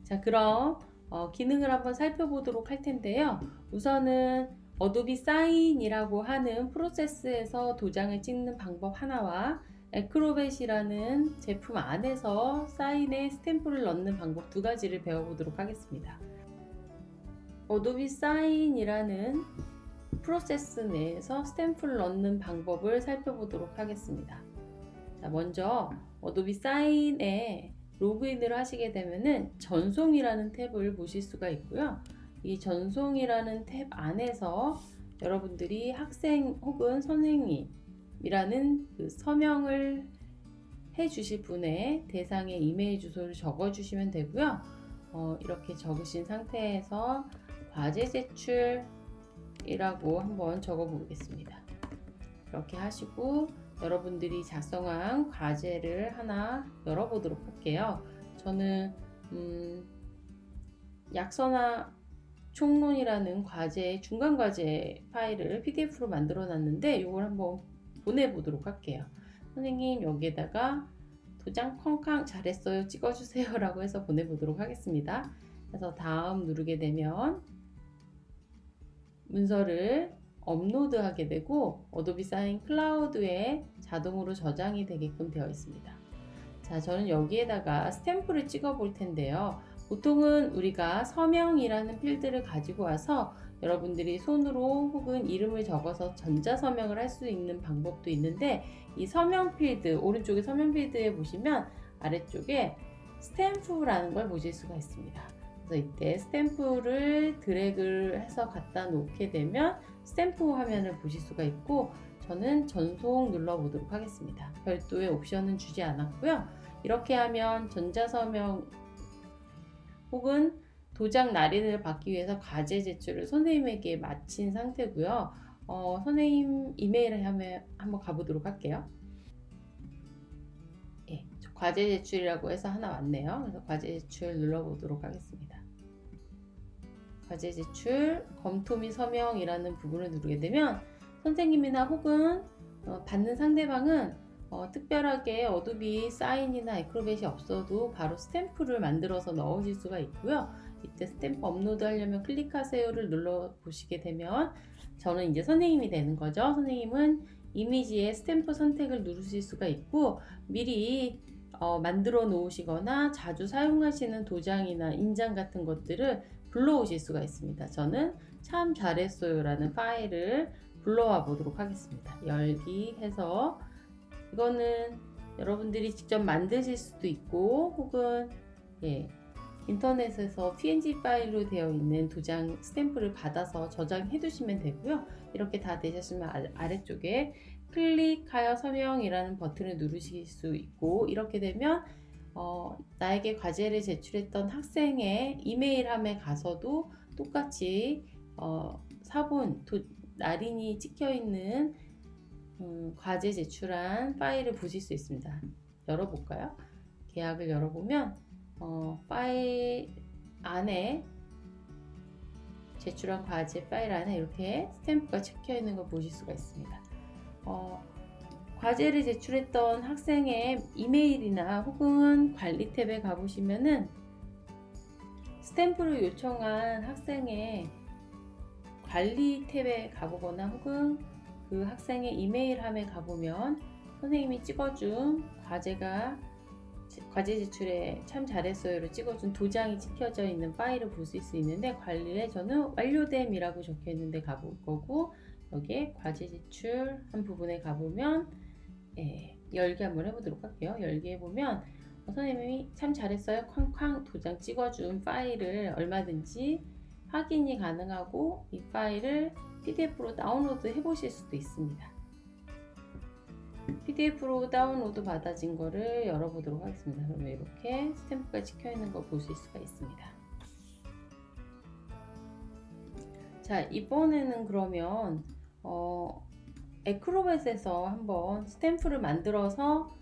자, 그럼 기능을 한번 살펴보도록 할 텐데요. 우선은 어도비 사인이라고 하는 프로세스에서 도장을 찍는 방법 하나와 에크로벳이라는 제품 안에서 사인에 스탬프를 넣는 방법 두 가지를 배워보도록 하겠습니다. 어도비 사인이라는 프로세스 내에서 스탬프를 넣는 방법을 살펴보도록 하겠습니다. 자, 먼저 어도비 사인에 로그인을 하시게 되면은 전송이라는 탭을 보실 수가 있고요. 이 전송이라는 탭 안에서 여러분들이 학생 혹은 선생님이라는 그 서명을 해 주실 분의 대상의 이메일 주소를 적어 주시면 되고요. 이렇게 적으신 상태에서 과제 제출이라고 한번 적어 보겠습니다. 이렇게 하시고 여러분들이 작성한 과제를 하나 열어보도록 할게요. 저는 약서나 총론이라는 과제, 중간 과제 파일을 PDF로 만들어 놨는데 이걸 한번 보내보도록 할게요. 선생님, 여기에다가 도장 쾅쾅 잘했어요 찍어주세요 라고 해서 보내보도록 하겠습니다. 그래서 다음 누르게 되면 문서를 업로드하게 되고 어도비 사인 클라우드에 자동으로 저장이 되게끔 되어 있습니다. 자, 저는 여기에다가 스탬프를 찍어 볼 텐데요. 보통은 우리가 서명이라는 필드를 가지고 와서 여러분들이 손으로 혹은 이름을 적어서 전자서명을 할 수 있는 방법도 있는데, 이 서명 필드, 오른쪽에 서명 필드에 보시면 아래쪽에 스탬프라는 걸 보실 수가 있습니다. 그래서 이때 스탬프를 드래그를 해서 갖다 놓게 되면 스탬프 화면을 보실 수가 있고, 저는 전송 눌러 보도록 하겠습니다. 별도의 옵션은 주지 않았고요. 이렇게 하면 전자서명 혹은 도장 날인을 받기 위해서 과제 제출을 선생님에게 마친 상태고요. 선생님 이메일에 한번 가보도록 할게요. 예, 과제 제출이라고 해서 하나 왔네요. 그래서 과제 제출 눌러보도록 하겠습니다. 과제 제출, 검토 및 서명이라는 부분을 누르게 되면 선생님이나 혹은 받는 상대방은 특별하게 어도비 사인이나 에크로벳이 없어도 바로 스탬프를 만들어서 넣으실 수가 있고요. 이때 스탬프 업로드 하려면 클릭하세요를 눌러 보시게 되면 저는 이제 선생님이 되는 거죠. 선생님은 이미지에 스탬프 선택을 누르실 수가 있고, 미리 만들어 놓으시거나 자주 사용하시는 도장이나 인장 같은 것들을 불러오실 수가 있습니다. 저는 참 잘했어요 라는 파일을 불러와 보도록 하겠습니다. 열기 해서, 이거는 여러분들이 직접 만드실 수도 있고 혹은 인터넷에서 png 파일로 되어 있는 도장 스탬프를 받아서 저장해 두시면 되고요. 이렇게 다 되셨으면 아래쪽에 클릭하여 서명이라는 버튼을 누르실 수 있고, 이렇게 되면 나에게 과제를 제출했던 학생의 이메일함에 가서도 똑같이 사본 날인이 찍혀 있는 과제 제출한 파일을 보실 수 있습니다. 열어볼까요? 계약을 열어보면 파일 안에 제출한 과제 파일 안에 이렇게 스탬프가 찍혀 있는 걸 보실 수가 있습니다. 과제를 제출했던 학생의 이메일이나 혹은 관리 탭에 가보시면은 스탬프를 요청한 학생의 관리 탭에 가보거나 혹은 그 학생의 이메일함에 가보면 선생님이 찍어준 과제 제출에 참 잘했어요를 찍어준 도장이 찍혀져 있는 파일을 보실 수 있는데, 관리에 저는 완료됨이라고 적혀 있는데 가볼 거고, 여기에 과제 제출한 부분에 가보면 열기 한번 해보도록 할게요. 열기 해보면 선생님이 참 잘했어요 쾅쾅 도장 찍어준 파일을 얼마든지 확인이 가능하고, 이 파일을 PDF로 다운로드 해보실 수도 있습니다. PDF로 다운로드 받아진 거를 열어보도록 하겠습니다. 그러면 이렇게 스탬프가 찍혀 있는 걸 보실 수가 있습니다. 자, 이번에는 그러면 에크로벳에서 한번 스탬프를 만들어서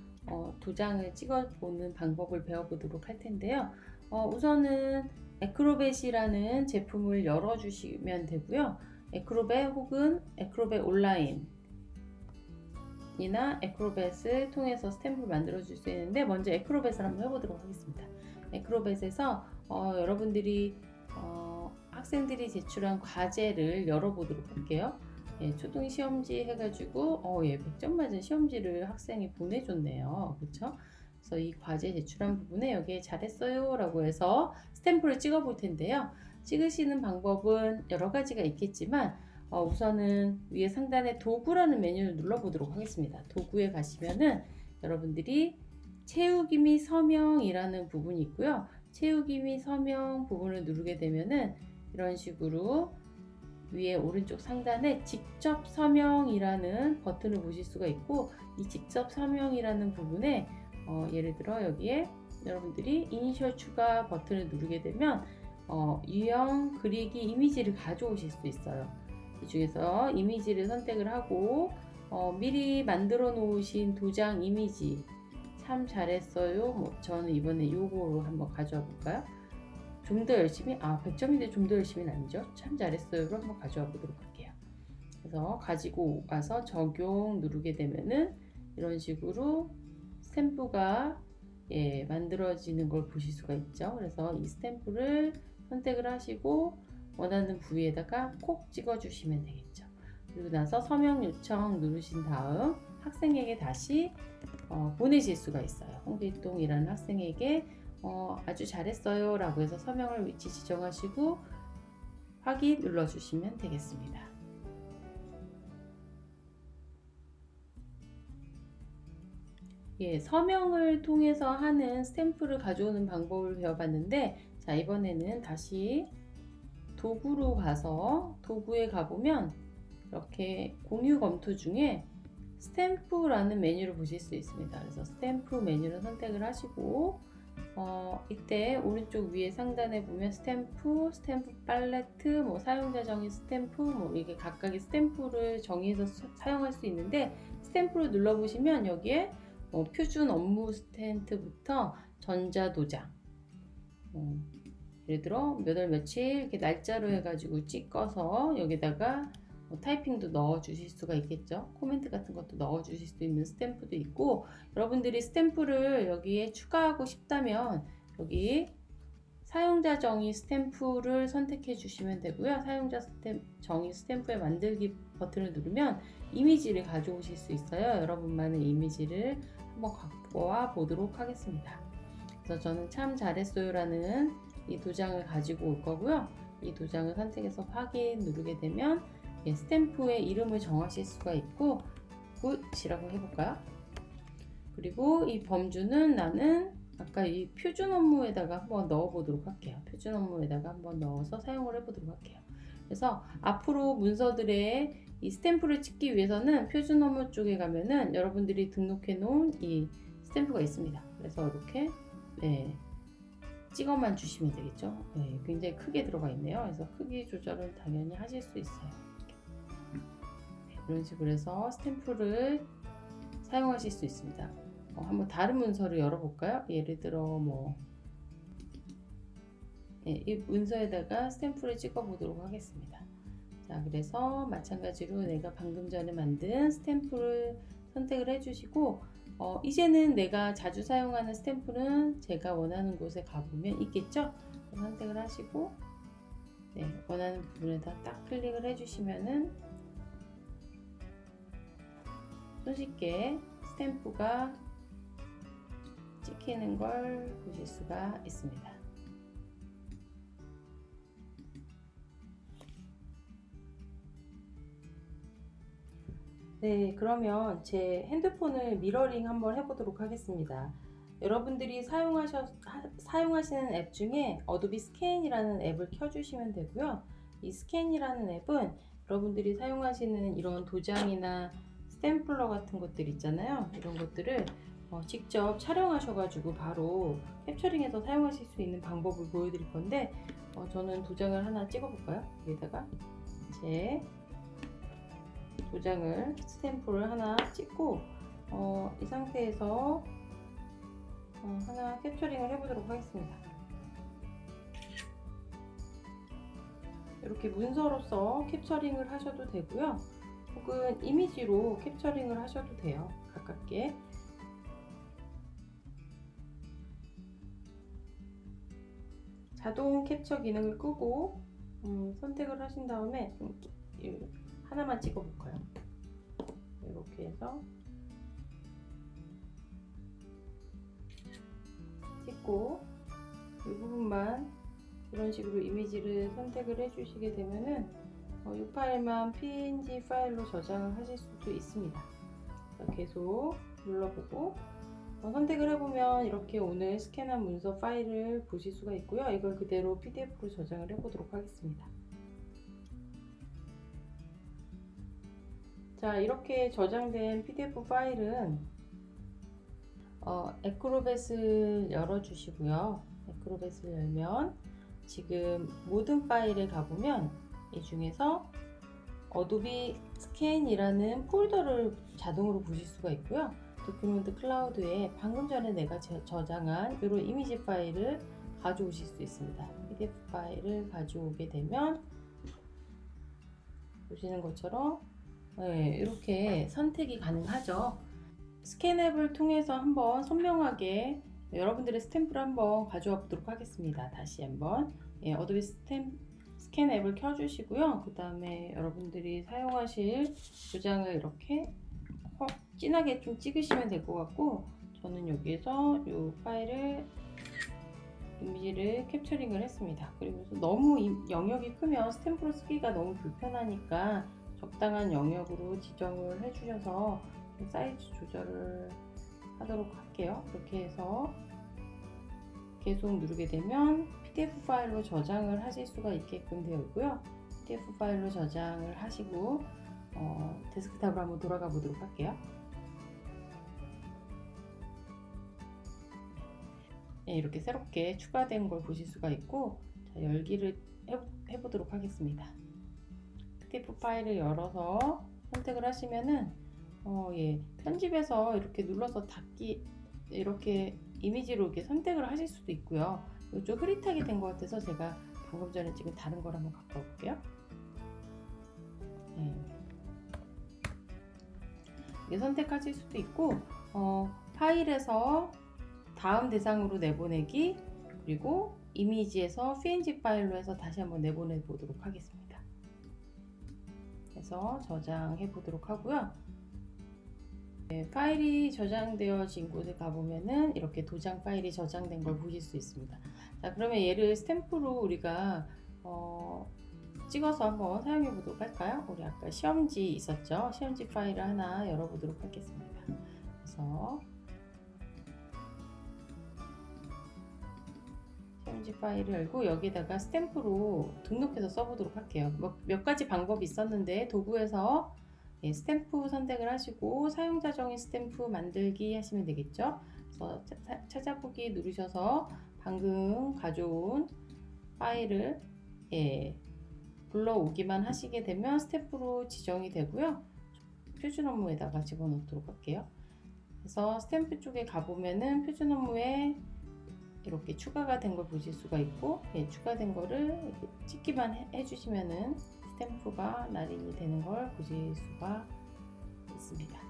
도장을 찍어보는 방법을 배워보도록 할 텐데요. 우선은 에크로벳이라는 제품을 열어주시면 되고요. 에크로벳 혹은 에크로벳 온라인 이나 에크로벳을 통해서 스탬프를 만들어 줄 수 있는데, 먼저 에크로벳을 한번 해보도록 하겠습니다. 에크로벳에서 여러분들이 학생들이 제출한 과제를 열어보도록 할게요. 예, 초등 시험지 해가지고 100점 맞은 시험지를 학생이 보내줬네요. 그렇죠? 그래서 이 과제 제출한 부분에 여기에 잘했어요 라고 해서 스탬프를 찍어 볼 텐데요. 찍으시는 방법은 여러 가지가 있겠지만 우선은 위에 상단에 도구라는 메뉴를 눌러보도록 하겠습니다. 도구에 가시면은 여러분들이 채우기 및 서명이라는 부분이 있고요. 채우기 및 서명 부분을 누르게 되면은 이런 식으로 위에 오른쪽 상단에 직접 서명이라는 버튼을 보실 수가 있고, 이 직접 서명이라는 부분에 예를 들어 여기에 여러분들이 이니셜 추가 버튼을 누르게 되면 유형, 그리기, 이미지를 가져오실 수 있어요. 이 중에서 이미지를 선택을 하고 미리 만들어 놓으신 도장 이미지 참 잘했어요. 저는 이번에 요거로 한번 가져와 볼까요? 좀 더 열심히, 100점인데 좀 더 열심히는 아니죠. 참 잘했어요로 한번 가져와 보도록 할게요. 그래서 가지고 와서 적용 누르게 되면은 이런 식으로 스탬프가 만들어지는 걸 보실 수가 있죠. 그래서 이 스탬프를 선택을 하시고 원하는 부위에다가 콕 찍어 주시면 되겠죠. 그리고 나서 서명 요청 누르신 다음 학생에게 다시 보내실 수가 있어요. 홍길동이라는 학생에게 아주 잘했어요 라고 해서 서명을 위치 지정하시고 확인 눌러주시면 되겠습니다. 서명을 통해서 하는 스탬프를 가져오는 방법을 배워봤는데, 자, 이번에는 다시 도구로 가서 도구에 가보면 이렇게 공유 검토 중에 스탬프라는 메뉴를 보실 수 있습니다. 그래서 스탬프 메뉴를 선택을 하시고 이때 오른쪽 위에 상단에 보면 스탬프, 스탬프 팔레트, 사용자 정의 스탬프, 이게 각각의 스탬프를 정의해서 사용할 수 있는데, 스탬프를 눌러보시면 여기에 표준 업무 스탬프부터 전자도장, 예를 들어 몇 월 며칠 이렇게 날짜로 해가지고 찍어서 여기다가 타이핑도 넣어 주실 수가 있겠죠. 코멘트 같은 것도 넣어 주실 수 있는 스탬프도 있고, 여러분들이 스탬프를 여기에 추가하고 싶다면 여기 사용자 정의 스탬프를 선택해 주시면 되고요. 사용자 정의 스탬프의 만들기 버튼을 누르면 이미지를 가져오실 수 있어요. 여러분만의 이미지를 한번 갖고 와 보도록 하겠습니다. 그래서 저는 참 잘했어요 라는 이 도장을 가지고 올 거고요. 이 도장을 선택해서 확인 누르게 되면 스탬프의 이름을 정하실 수가 있고, 굿이라고 해볼까요? 그리고 이 범주는 나는 아까 이 표준 업무에다가 한번 넣어 보도록 할게요. 표준 업무에다가 한번 넣어서 사용을 해보도록 할게요. 그래서 앞으로 문서들의 이 스탬프를 찍기 위해서는 표준 업무 쪽에 가면은 여러분들이 등록해 놓은 이 스탬프가 있습니다. 그래서 이렇게 찍어만 주시면 되겠죠. 굉장히 크게 들어가 있네요. 그래서 크기 조절은 당연히 하실 수 있어요. 이런 식으로 해서 스탬프를 사용하실 수 있습니다. 한번 다른 문서를 열어볼까요? 예를 들어 이 문서에다가 스탬프를 찍어 보도록 하겠습니다. 자, 그래서 마찬가지로 내가 방금 전에 만든 스탬프를 선택을 해주시고, 이제는 내가 자주 사용하는 스탬프는 제가 원하는 곳에 가보면 있겠죠? 선택을 하시고 원하는 부분에다 딱 클릭을 해주시면은 손쉽게 스탬프가 찍히는 걸 보실 수가 있습니다. 그러면 제 핸드폰을 미러링 한번 해보도록 하겠습니다. 여러분들이 사용하시는 앱 중에 어도비 스캔이라는 앱을 켜주시면 되고요. 이 스캔이라는 앱은 여러분들이 사용하시는 이런 도장이나 스탬플러 같은 것들 있잖아요. 이런 것들을 직접 촬영하셔가지고 바로 캡처링해서 사용하실 수 있는 방법을 보여드릴 건데, 저는 도장을 하나 찍어볼까요? 여기다가 제 도장을 스탬프를 하나 찍고 이 상태에서 하나 캡처링을 해보도록 하겠습니다. 이렇게 문서로서 캡처링을 하셔도 되고요. 혹은 이미지로 캡처링을 하셔도 돼요. 가깝게. 자동 캡처 기능을 끄고 선택을 하신 다음에 좀 하나만 찍어 볼까요? 이렇게 해서 찍고 이 부분만 이런 식으로 이미지를 선택을 해 주시게 되면은 이 파일만 png 파일로 저장을 하실 수도 있습니다. 계속 눌러보고 선택을 해보면 이렇게 오늘 스캔한 문서 파일을 보실 수가 있고요. 이걸 그대로 PDF로 저장을 해보도록 하겠습니다. 자, 이렇게 저장된 PDF 파일은 에크로벳을 열어주시고요. 에크로벳을 열면 지금 모든 파일에 가보면 이 중에서 어도비 스캔이라는 폴더를 자동으로 보실 수가 있고요. 도큐멘트 클라우드에 방금 전에 내가 저장한 이런 이미지 파일을 가져오실 수 있습니다. PDF 파일을 가져오게 되면 보시는 것처럼 이렇게 선택이 가능하죠. 스캔 앱을 통해서 한번 선명하게 여러분들의 스탬프를 한번 가져와 보도록 하겠습니다. 다시 한번 어도비 스캔 앱을 켜주시고요. 그 다음에 여러분들이 사용하실 도장을 이렇게 진하게 좀 찍으시면 될 것 같고, 저는 여기에서 이 파일을 이미지를 캡처링을 했습니다. 그리고 너무 영역이 크면 스탬프로 쓰기가 너무 불편하니까 적당한 영역으로 지정을 해주셔서 사이즈 조절을 하도록 할게요. 이렇게 해서 계속 누르게 되면 PDF 파일로 저장을 하실 수가 있게끔 되어 있고요. PDF 파일로 저장을 하시고 데스크탑으로 한번 돌아가 보도록 할게요. 이렇게 새롭게 추가된 걸 보실 수가 있고, 자, 열기를 해보도록 하겠습니다. PDF 파일을 열어서 선택을 하시면은 편집에서 이렇게 눌러서 닫기, 이렇게 이미지로 이렇게 선택을 하실 수도 있고요. 좀 흐릿하게 된 것 같아서 제가 방금 전에 찍은 다른 걸 한번 바꿔 볼게요. 이게 선택하실 수도 있고, 파일에서 다음 대상으로 내보내기, 그리고 이미지에서 png 파일로 해서 다시 한번 내보내 보도록 하겠습니다. 그래서 저장해 보도록 하고요. 파일이 저장되어진 곳에 가보면은 이렇게 도장 파일이 저장된 걸 보실 수 있습니다. 자, 그러면 얘를 스탬프로 우리가 찍어서 한번 사용해 보도록 할까요? 우리 아까 시험지 있었죠? 시험지 파일을 하나 열어보도록 하겠습니다. 그래서 시험지 파일을 열고 여기다가 스탬프로 등록해서 써보도록 할게요. 몇 가지 방법이 있었는데 도구에서 스탬프 선택을 하시고 사용자 정의 스탬프 만들기 하시면 되겠죠. 그래서 찾아보기 누르셔서 방금 가져온 파일을 불러오기만 하시게 되면 스탬프로 지정이 되고요. 표준 업무에다가 집어넣도록 할게요. 그래서 스탬프 쪽에 가보면은 표준 업무에 이렇게 추가가 된 걸 보실 수가 있고, 추가된 거를 찍기만 해주시면은 스탬프가 날인이 되는 걸 보실 수가 있습니다.